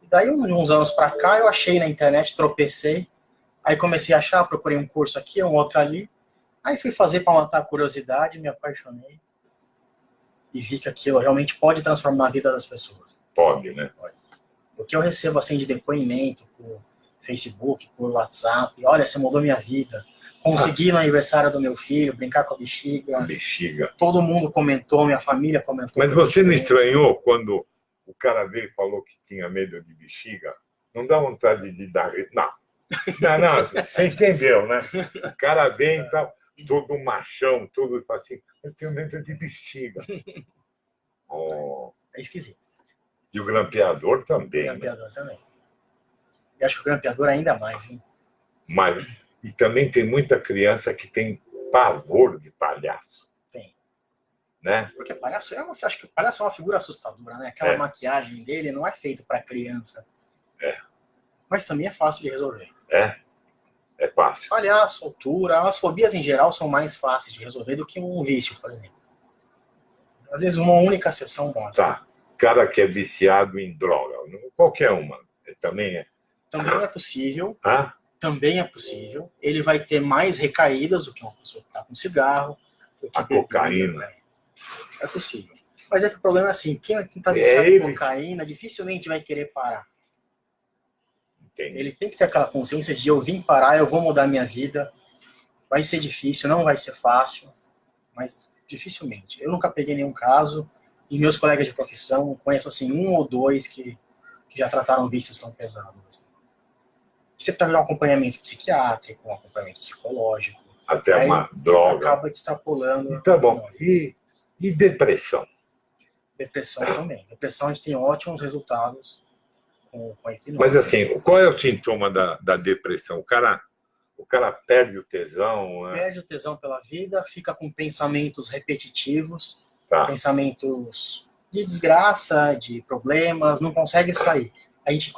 Speaker 2: E daí, uns anos para cá, eu achei na internet, tropecei. Aí comecei a achar, procurei um curso aqui, um outro ali. Aí fui fazer para matar a curiosidade, me apaixonei. E vi que aquilo realmente pode transformar a vida das pessoas.
Speaker 1: Pode, né?
Speaker 2: Pode. O que eu recebo assim de depoimento por Facebook, por WhatsApp, olha, você mudou minha vida. Consegui no aniversário do meu filho brincar com a bexiga.
Speaker 1: Bexiga.
Speaker 2: Todo mundo comentou, minha família comentou.
Speaker 1: Mas você não estranhou quando o cara veio e falou que tinha medo de bexiga? Não dá vontade de dar... Não, você entendeu, né? O cara vem e tal, todo machão, todo assim, eu tenho medo de bexiga.
Speaker 2: É esquisito.
Speaker 1: E o grampeador também.
Speaker 2: O grampeador também. Eu acho que o grampeador ainda mais, hein?
Speaker 1: Mas, e também tem muita criança que tem pavor de palhaço.
Speaker 2: Tem.
Speaker 1: Né?
Speaker 2: Porque palhaço acho que palhaço é uma figura assustadora, né? Aquela maquiagem dele não é feita para criança. Mas também é fácil de resolver.
Speaker 1: É fácil.
Speaker 2: Palhaço, altura, as fobias em geral são mais fáceis de resolver do que um vício, por exemplo. Às vezes uma única sessão basta.
Speaker 1: Tá. Cara que é viciado em droga, qualquer uma, também
Speaker 2: Também é possível.
Speaker 1: Ah?
Speaker 2: Também é possível. Ele vai ter mais recaídas do que uma pessoa que está com cigarro.
Speaker 1: A cocaína.
Speaker 2: É possível. Mas é que o problema é assim, quem está viciado em cocaína dificilmente vai querer parar.
Speaker 1: Entendi.
Speaker 2: Ele tem que ter aquela consciência de eu vim parar, eu vou mudar minha vida. Vai ser difícil, não vai ser fácil, mas dificilmente. Eu nunca peguei nenhum caso e meus colegas de profissão, conheço assim 1 ou 2 que já trataram vícios tão pesados. Você precisa de um acompanhamento psiquiátrico, um acompanhamento psicológico.
Speaker 1: Até uma droga.
Speaker 2: Acaba extrapolando.
Speaker 1: Tá bom. E depressão?
Speaker 2: Depressão também. Depressão a gente tem ótimos resultados com a hipnose.
Speaker 1: Mas assim, qual é o sintoma da depressão? O cara perde o tesão?
Speaker 2: Perde o tesão pela vida, fica com pensamentos repetitivos,
Speaker 1: tá.
Speaker 2: Pensamentos de desgraça, de problemas, não consegue sair. A gente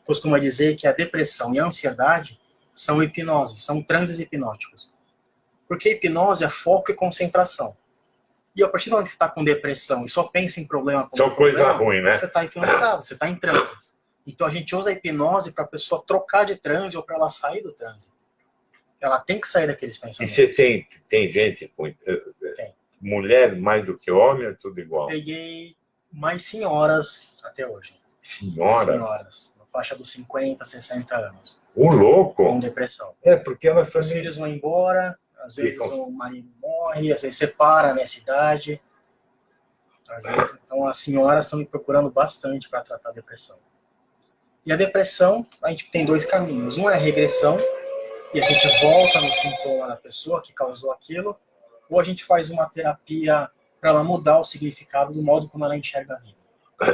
Speaker 2: costuma dizer que a depressão e a ansiedade são hipnose, são transes hipnóticos. Porque hipnose é foco e concentração. E a partir do momento que está com depressão e só pensa em problema...
Speaker 1: São coisa ruim, né?
Speaker 2: Você está hipnotizado, você está em transe. Então a gente usa a hipnose para a pessoa trocar de transe ou para ela sair do transe. Ela tem que sair daqueles pensamentos.
Speaker 1: E você tem gente com...
Speaker 2: Tem.
Speaker 1: Mulher mais do que homem, é tudo igual?
Speaker 2: Peguei mais senhoras até hoje.
Speaker 1: Senhoras?
Speaker 2: Senhoras, na faixa dos 50, 60 anos.
Speaker 1: O louco?
Speaker 2: Com depressão.
Speaker 1: É, porque elas
Speaker 2: Os filhos vão embora, às vezes o marido morre, às vezes separa nessa idade. Às vezes, então as senhoras estão me procurando bastante para tratar a depressão. E a depressão, a gente tem 2 caminhos. Um é a regressão, e a gente volta no sintoma da pessoa que causou aquilo, ou a gente faz uma terapia para ela mudar o significado do modo como ela enxerga a vida.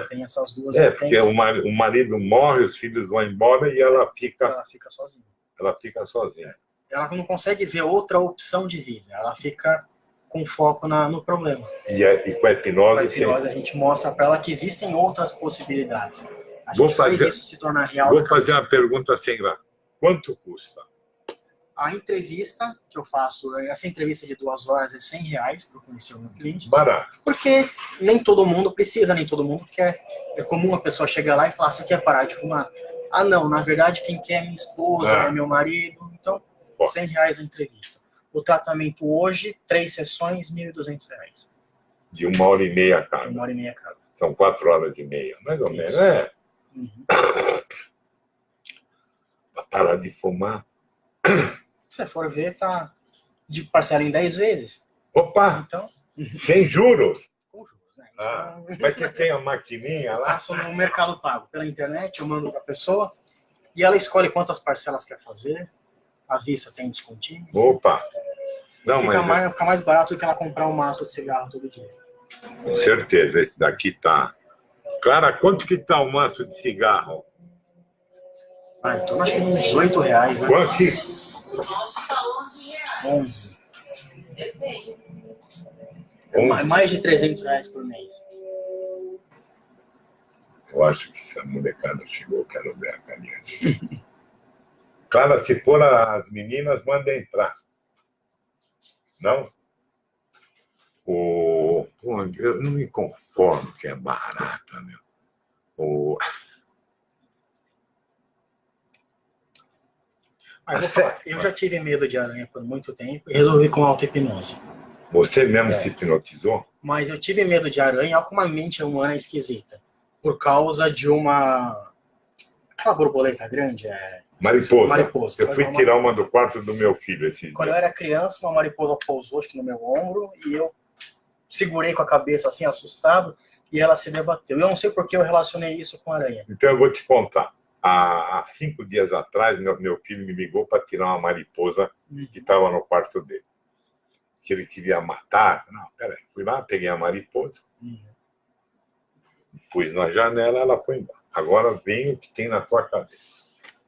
Speaker 2: Tem essas duas
Speaker 1: porque o marido morre, os filhos vão embora e ela fica
Speaker 2: sozinha.
Speaker 1: Ela fica sozinha.
Speaker 2: Ela não consegue ver outra opção de vida. Ela fica com foco no problema.
Speaker 1: E com a hipnose...
Speaker 2: A gente mostra para ela que existem outras possibilidades. A gente faz isso se tornar real.
Speaker 1: Vou fazer uma pergunta sem graça. Quanto custa?
Speaker 2: A entrevista que eu faço, essa entrevista de 2 horas é R$100 para conhecer o meu cliente.
Speaker 1: Barato.
Speaker 2: Porque nem todo mundo precisa, nem todo mundo quer. É comum a pessoa chegar lá e falar, você quer parar de fumar? Ah, não, na verdade quem quer é minha esposa, é meu marido. Então, R$100 a entrevista. O tratamento hoje, 3 sessões, R$1.200.
Speaker 1: De 1h30 cada.
Speaker 2: De 1h30 cada.
Speaker 1: São 4h30, mais ou menos.
Speaker 2: Uhum.
Speaker 1: Para parar de fumar.
Speaker 2: Se você for ver, tá de parcela em 10 vezes.
Speaker 1: Opa!
Speaker 2: Então,
Speaker 1: sem juros?
Speaker 2: Com juros, né? Então,
Speaker 1: mas você tem a maquininha lá?
Speaker 2: Passo no Mercado Pago. Pela internet, eu mando para a pessoa e ela escolhe quantas parcelas quer fazer. À vista tem descontinho.
Speaker 1: Opa! Não,
Speaker 2: fica mais barato do que ela comprar um maço de cigarro todo dia.
Speaker 1: Com certeza, esse daqui tá... Clara, quanto que tá o maço de cigarro?
Speaker 2: Então acho que uns R$18, né?
Speaker 1: Quanto que?
Speaker 2: 11. Mais de R$300 por mês.
Speaker 1: Eu acho que essa molecada chegou, quero ver a carinha. Clara, se for as meninas, manda entrar. Não? Eu não me conformo que é barata, meu.
Speaker 2: Eu já tive medo de aranha por muito tempo e resolvi com auto-hipnose.
Speaker 1: Você mesmo se hipnotizou?
Speaker 2: Mas eu tive medo de aranha, olha como a mente humana é esquisita. Por causa de aquela borboleta grande,
Speaker 1: Mariposa. Eu fui tirar uma do quarto do meu filho esse dia.
Speaker 2: Quando eu era criança, uma mariposa pousou acho que no meu ombro e eu segurei com a cabeça assim, assustado, e ela se debateu. Eu não sei porque eu relacionei isso com aranha.
Speaker 1: Então eu vou te contar. Há 5 dias atrás, meu filho me ligou para tirar uma mariposa que estava no quarto dele. Que ele queria matar. Não, peraí. Fui lá, peguei a mariposa, pus na janela, ela foi embora. Agora vem o que tem na tua cabeça.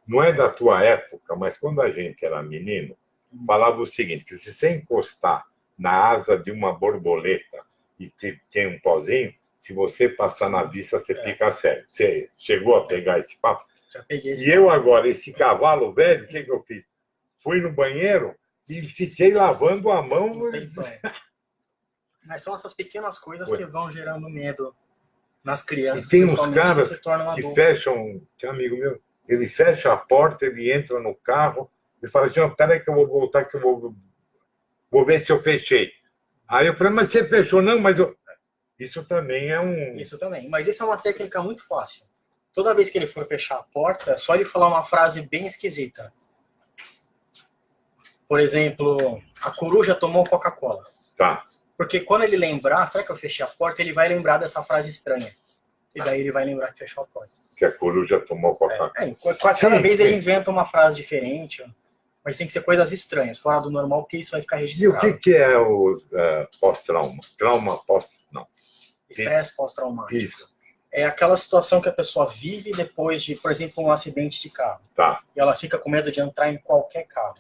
Speaker 1: Não é da tua época, mas quando a gente era menino, falava o seguinte, que se você encostar na asa de uma borboleta e tem um pozinho, se você passar na vista, você fica cego. Você chegou a pegar esse papo?
Speaker 2: Já peguei esse
Speaker 1: papo. Eu agora, esse cavalo velho, o que eu fiz? Fui no banheiro e fiquei lavando a mão.
Speaker 2: Mas são essas pequenas coisas que vão gerando medo nas crianças.
Speaker 1: E tem uns caras que fecham, tem um amigo meu, ele fecha a porta, ele entra no carro, ele fala, Jean, peraí que eu vou voltar, que eu vou ver se eu fechei. Aí eu falei, mas você fechou? Não, mas eu... Isso também é um...
Speaker 2: Isso também, mas isso é uma técnica muito fácil. Toda vez que ele for fechar a porta, é só ele falar uma frase bem esquisita. Por exemplo, a coruja tomou Coca-Cola.
Speaker 1: Tá.
Speaker 2: Porque quando ele lembrar, será que eu fechei a porta? Ele vai lembrar dessa frase estranha. E daí ele vai lembrar que fechou a porta.
Speaker 1: Que a coruja tomou Coca-Cola.
Speaker 2: Cada vez ele inventa uma frase diferente, mas tem que ser coisas estranhas, fora do normal, porque isso vai ficar registrado.
Speaker 1: E o que é o pós-trauma? Trauma pós... Não.
Speaker 2: Estresse pós-traumático.
Speaker 1: Isso.
Speaker 2: É aquela situação que a pessoa vive depois de, por exemplo, um acidente de carro.
Speaker 1: Tá.
Speaker 2: E ela fica com medo de entrar em qualquer carro.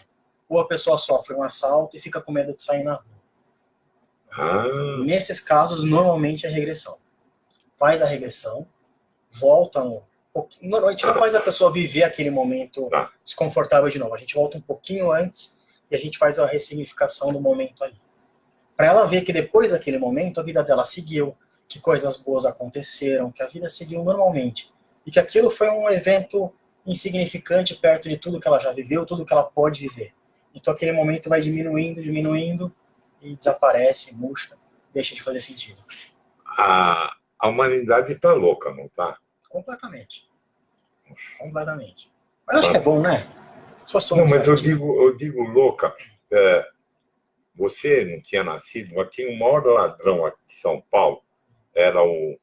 Speaker 2: Ou a pessoa sofre um assalto e fica com medo de sair na rua. Nesses casos, normalmente é regressão. Faz a regressão, volta um pouquinho. A gente não faz a pessoa viver aquele momento desconfortável de novo. A gente volta um pouquinho antes e a gente faz a ressignificação do momento ali. Para ela ver que depois daquele momento a vida dela seguiu, que coisas boas aconteceram, que a vida seguiu normalmente. E que aquilo foi um evento insignificante perto de tudo que ela já viveu, tudo que ela pode viver. Então aquele momento vai diminuindo, diminuindo e desaparece, murcha, deixa de fazer sentido.
Speaker 1: A humanidade está louca, não está?
Speaker 2: Completamente. Completamente. Mas acho que é bom, né?
Speaker 1: Não, mas eu digo louca. Você não tinha nascido, mas tinha o maior ladrão aqui de São Paulo. Era o...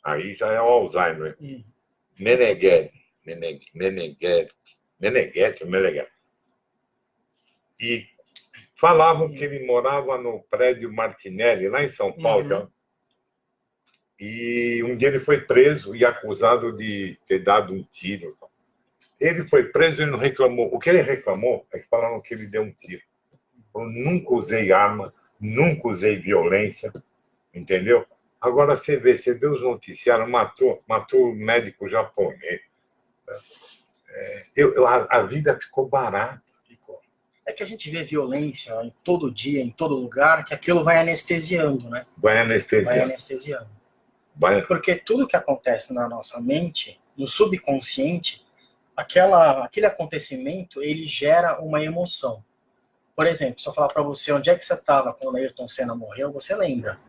Speaker 1: Aí já é o Alzheimer. Meneghetti. E falavam que ele morava no prédio Martinelli, lá em São Paulo. E um dia ele foi preso e acusado de ter dado um tiro. Ele foi preso e não reclamou. O que ele reclamou é que falaram que ele deu um tiro. Eu nunca usei arma, nunca usei violência, entendeu? Agora você vê os noticiários, matou o médico japonês. A vida ficou barata.
Speaker 2: É que a gente vê violência em todo dia, em todo lugar, que aquilo vai anestesiando, né?
Speaker 1: Vai anestesiando.
Speaker 2: Porque tudo que acontece na nossa mente, no subconsciente, aquele acontecimento, ele gera uma emoção. Por exemplo, se eu falar para você onde é que você estava quando Ayrton Senna morreu, você lembra.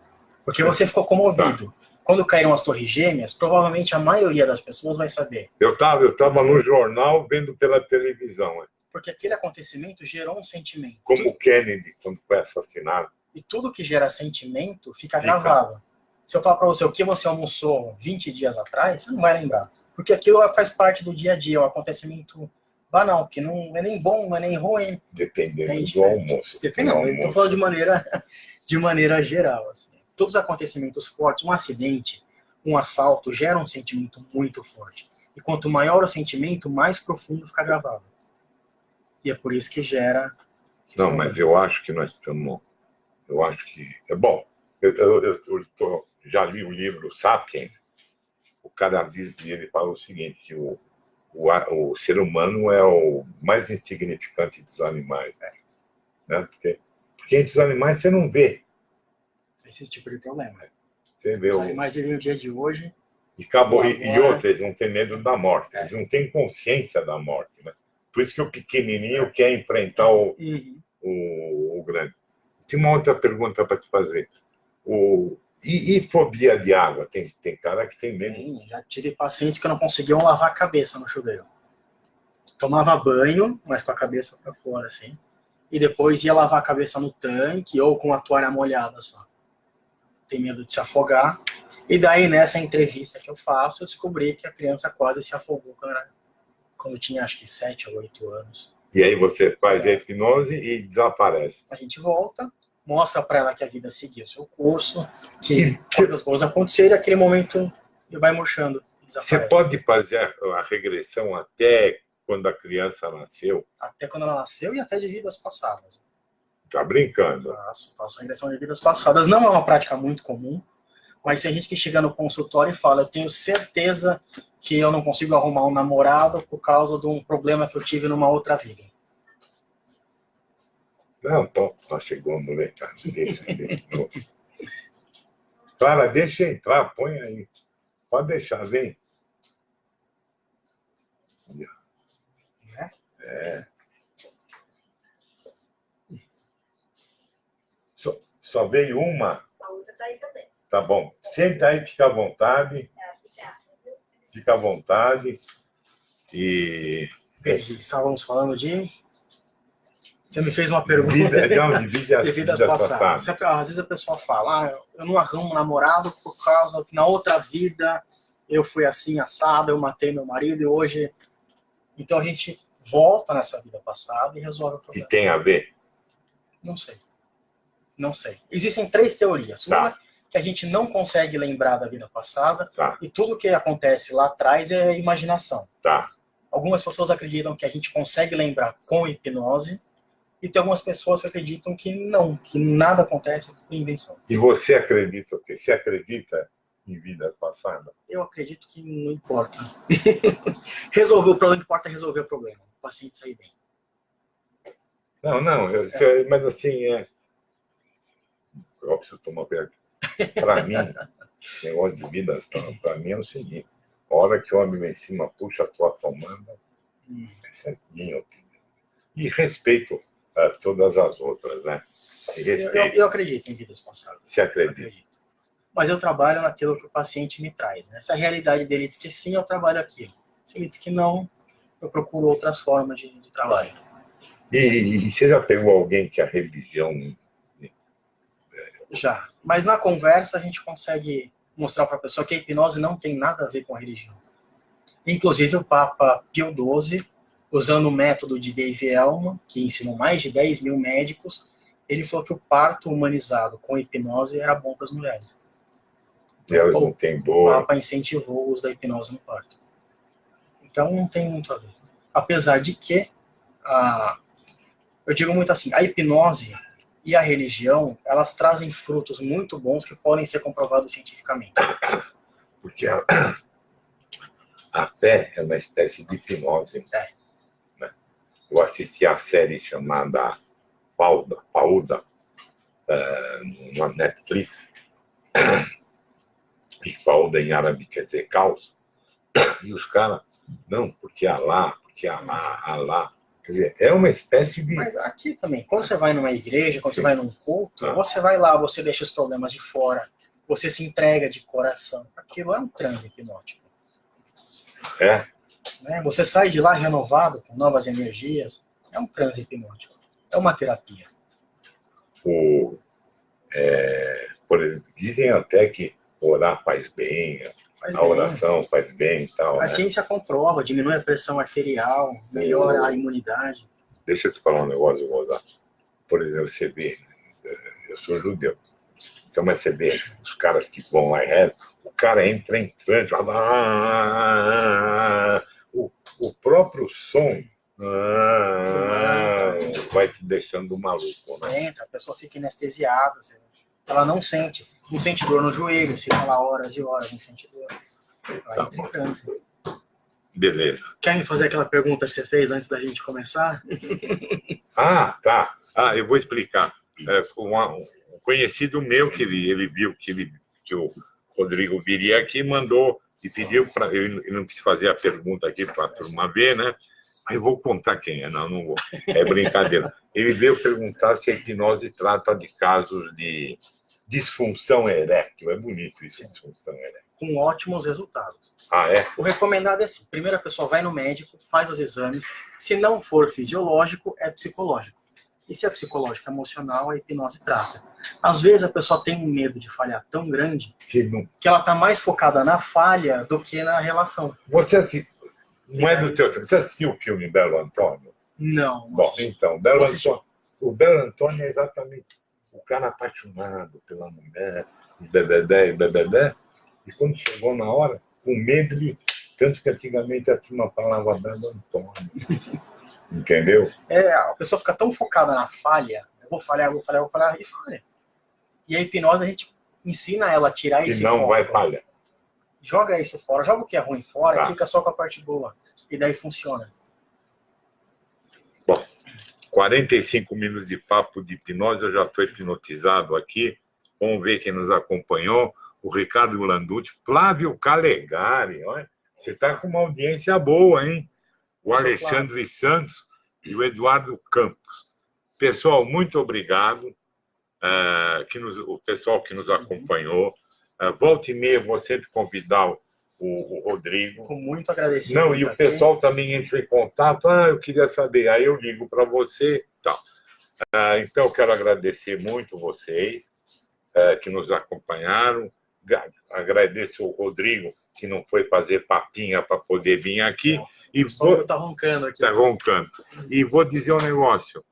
Speaker 2: Porque você ficou comovido. Quando caíram as Torres Gêmeas, provavelmente a maioria das pessoas vai saber.
Speaker 1: Eu estava no jornal vendo pela televisão.
Speaker 2: Porque aquele acontecimento gerou um sentimento.
Speaker 1: Como o Kennedy, quando foi assassinado.
Speaker 2: E tudo que gera sentimento fica gravado. Se eu falar para você o que você almoçou 20 dias atrás, você não vai lembrar. Porque aquilo faz parte do dia a dia, é um acontecemento banal, que não é nem bom, não é nem ruim.
Speaker 1: Dependendo do almoço.
Speaker 2: Não, eu estou falando de maneira geral. Assim. Todos os acontecimentos fortes, um acidente, um assalto, geram um sentimento muito forte. E quanto maior o sentimento, mais profundo fica gravado. E é por isso que gera...
Speaker 1: Não, mas eu acho que nós estamos... Eu acho que... Bom, eu já li o livro Sapiens. O cara diz, ele fala o seguinte, que o ser humano é o mais insignificante dos animais. Né? Porque entre os animais você não vê.
Speaker 2: Esse tipo de problema.
Speaker 1: Você vê
Speaker 2: os animais vivem o dia de hoje.
Speaker 1: E outros, eles não têm medo da morte. Eles não têm consciência da morte. Né? Por isso que o pequenininho quer enfrentar o grande. Tem uma outra pergunta para te fazer. E fobia de água? Tem cara que tem medo.
Speaker 2: Sim, já tive pacientes que não conseguiam lavar a cabeça no chuveiro. Tomava banho, mas com a cabeça para fora, assim. E depois ia lavar a cabeça no tanque ou com a toalha molhada só. Tem medo de se afogar. E daí, nessa entrevista que eu faço, eu descobri que a criança quase se afogou quando tinha, acho que 7 ou 8 anos.
Speaker 1: E aí você faz a hipnose e desaparece.
Speaker 2: A gente volta, mostra para ela que a vida seguiu o seu curso, que coisas boas aconteceram e aquele momento ele vai murchando.
Speaker 1: Você pode fazer a regressão até quando a criança nasceu?
Speaker 2: Até quando ela nasceu e até de vidas passadas.
Speaker 1: Tá brincando?
Speaker 2: Faço regressão de vidas passadas. Não é uma prática muito comum, mas tem gente que chega no consultório e fala, eu tenho certeza que eu não consigo arrumar um namorado por causa de um problema que eu tive numa outra vida.
Speaker 1: Não, chegou a molecada. Deixa. Clara, deixa entrar, põe aí. Pode deixar, vem. É. Só veio uma?
Speaker 3: A outra está aí também.
Speaker 1: Tá bom. Senta aí, fica à vontade. Fica à vontade. E...
Speaker 2: Estávamos falando de... Você me fez uma pergunta
Speaker 1: de
Speaker 2: vidas passadas. Às vezes a pessoa fala, eu não arrumo namorado por causa que na outra vida eu fui assim, assado, eu matei meu marido e hoje... Então a gente volta nessa vida passada e resolve o problema.
Speaker 1: E tem a ver?
Speaker 2: Não sei. Não sei. Existem 3 teorias.
Speaker 1: Tá.
Speaker 2: Uma, que a gente não consegue lembrar da vida passada,
Speaker 1: tá.
Speaker 2: E tudo que acontece lá atrás é imaginação.
Speaker 1: Tá.
Speaker 2: Algumas pessoas acreditam que a gente consegue lembrar com hipnose, e tem algumas pessoas que acreditam que não, que nada acontece com invenção.
Speaker 1: E você acredita o quê? Você acredita em vida passada?
Speaker 2: Eu acredito que não importa. Resolver o problema, importa resolver o problema. O paciente sair bem.
Speaker 1: Não, mas assim, eu preciso tomar cuidado. Para mim, negócio de vida, para mim é o seguinte: a hora que o homem lá em cima puxa a tua tomada, essa é a minha opinião. E respeito a todas as outras, né?
Speaker 2: Eu acredito em vidas passadas.
Speaker 1: Você acredita?
Speaker 2: Mas eu trabalho naquilo que o paciente me traz, né? Se a realidade dele diz que sim, eu trabalho aquilo. Se ele diz que não, eu procuro outras formas de trabalho.
Speaker 1: E você já pegou alguém que a religião...
Speaker 2: Já. Mas na conversa a gente consegue mostrar para a pessoa que a hipnose não tem nada a ver com a religião. Inclusive o Papa Pio XII, usando o método de Dave Elman, que ensinou mais de 10 mil médicos, ele falou que o parto humanizado com hipnose era bom para as mulheres.
Speaker 1: Elas não têm boa.
Speaker 2: O Papa incentivou o uso da hipnose no parto. Então não tem muito a ver. Apesar de que, eu digo muito assim, a hipnose e a religião, elas trazem frutos muito bons que podem ser comprovados cientificamente.
Speaker 1: Porque a fé é uma espécie de hipnose. Né? Eu assisti a série chamada Pauda, na Netflix. E Pauda em árabe quer dizer caos. E os caras, não, porque Alá. Quer dizer, é uma espécie de...
Speaker 2: Mas aqui também, quando você vai numa igreja, quando você vai num culto, você vai lá, você deixa os problemas de fora, você se entrega de coração. Aquilo é um transe hipnótico.
Speaker 1: É?
Speaker 2: Né? Você sai de lá renovado, com novas energias. É um transe hipnótico. É uma terapia.
Speaker 1: Por exemplo, dizem até que orar faz bem, oração faz bem e tal.
Speaker 2: A ciência comprova, diminui a pressão arterial, melhora a imunidade.
Speaker 1: Deixa eu te falar um negócio, Rosa. Por exemplo, você vê, eu sou judeu. Então, mas você vê os caras que vão lá e rezam, o cara entra em transe, o próprio som vai te deixando maluco, né?
Speaker 2: Entra, a pessoa fica anestesiada, ela não sente dor no joelho, se fica lá horas e horas, não sente dor. Ela entra em transe.
Speaker 1: Beleza.
Speaker 2: Quer me fazer aquela pergunta que você fez antes da gente começar?
Speaker 1: Tá. Eu vou explicar. Um conhecido meu que ele viu que o Rodrigo viria aqui, mandou e pediu para ele não precisa fazer a pergunta aqui para a turma ver, né? Mas eu vou contar quem é, não vou. É brincadeira. Ele veio perguntar se a hipnose trata de casos de disfunção erétil. É bonito isso, disfunção erétil.
Speaker 2: Com ótimos resultados.
Speaker 1: É?
Speaker 2: O recomendado é assim: primeiro a pessoa vai no médico, faz os exames. Se não for fisiológico, é psicológico. E se é psicológico, emocional, a hipnose trata. Às vezes a pessoa tem um medo de falhar tão grande que ela está mais focada na falha do que na relação.
Speaker 1: Você não é do teu tempo. Você assistiu o filme Belo Antônio?
Speaker 2: Não.
Speaker 1: Bom, então, o Belo Antônio é exatamente o cara apaixonado pela mulher, bebedé. E quando chegou na hora, com medo de... Tanto que antigamente a turma falava Belo Antônio. Entendeu?
Speaker 2: A pessoa fica tão focada na falha, eu vou falhar, e falha. E a hipnose a gente ensina ela a tirar esse foco.
Speaker 1: E não vai falhar.
Speaker 2: Joga isso fora, joga o que é ruim fora e fica só com a parte boa. E daí funciona.
Speaker 1: Bom, 45 minutos de papo de hipnose, eu já estou hipnotizado aqui. Vamos ver quem nos acompanhou. O Ricardo Landucci, Flávio Calegari, olha, você está com uma audiência boa, hein? O Alexandre Santos, e o Eduardo Campos. Pessoal, muito obrigado. O pessoal que nos acompanhou. Volta e meia, vou sempre convidar o Rodrigo.
Speaker 2: Com muito agradecido.
Speaker 1: Não, e o pessoal também entra em contato. Eu queria saber. Aí eu ligo para você. Tá. Então, eu quero agradecer muito vocês que nos acompanharam. Agradeço o Rodrigo, que não foi fazer papinha para poder vir aqui.
Speaker 2: Está roncando aqui.
Speaker 1: Está roncando. E vou dizer um negócio.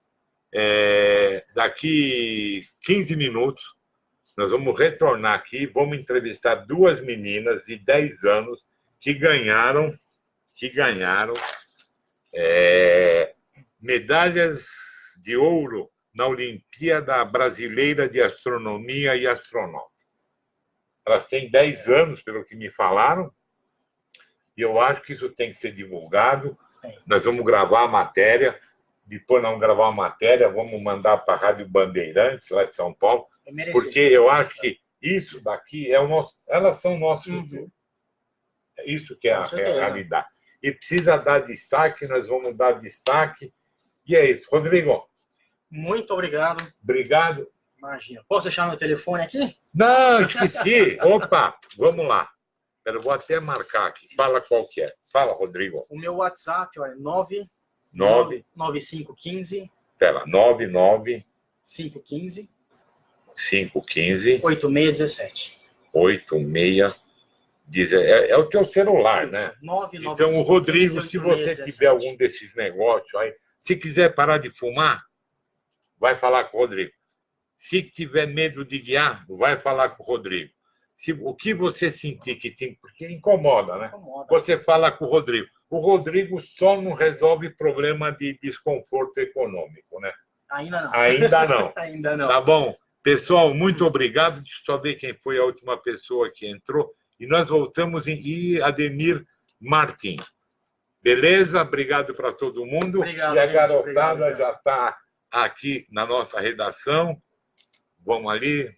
Speaker 1: Daqui 15 minutos, nós vamos retornar aqui, vamos entrevistar 2 meninas de 10 anos que ganharam medalhas de ouro na Olimpíada Brasileira de Astronomia e Astronauta. Elas têm 10 anos, pelo que me falaram, e eu acho que isso tem que ser divulgado. Nós vamos gravar a matéria, depois nós vamos gravar a matéria, vamos mandar para a Rádio Bandeirantes, lá de São Paulo, porque eu acho que isso daqui elas são o nosso futuro. É isso que é a realidade. E precisa dar destaque, nós vamos dar destaque, e é isso. Rodrigo.
Speaker 2: Muito obrigado.
Speaker 1: Obrigado.
Speaker 2: Imagina. Posso deixar meu telefone aqui?
Speaker 1: Não, esqueci. Opa, vamos lá. Eu vou até marcar aqui. Fala qual que é. Fala, Rodrigo.
Speaker 2: O meu WhatsApp é 9515.
Speaker 1: Espera, 99
Speaker 2: 515
Speaker 1: 515
Speaker 2: 8617.
Speaker 1: 8617. É o teu celular,
Speaker 2: isso,
Speaker 1: né?
Speaker 2: 99515
Speaker 1: então, o Rodrigo, se você
Speaker 2: 8617.
Speaker 1: tiver algum desses negócios aí, se quiser parar de fumar, vai falar com o Rodrigo. Se tiver medo de guiar, vai falar com o Rodrigo. O que você sentir que tem, porque incomoda, né? Você fala com o Rodrigo. O Rodrigo só não resolve problema de desconforto econômico, né?
Speaker 2: Ainda não.
Speaker 1: Ainda não.
Speaker 2: Ainda não.
Speaker 1: Tá bom. Pessoal, muito obrigado. Deixa eu só ver quem foi a última pessoa que entrou. E nós voltamos em Ademir Martins. Beleza? Obrigado para todo mundo.
Speaker 2: Obrigado,
Speaker 1: e a garotada
Speaker 2: obrigado.
Speaker 1: já está aqui na nossa redação. Vamos ali.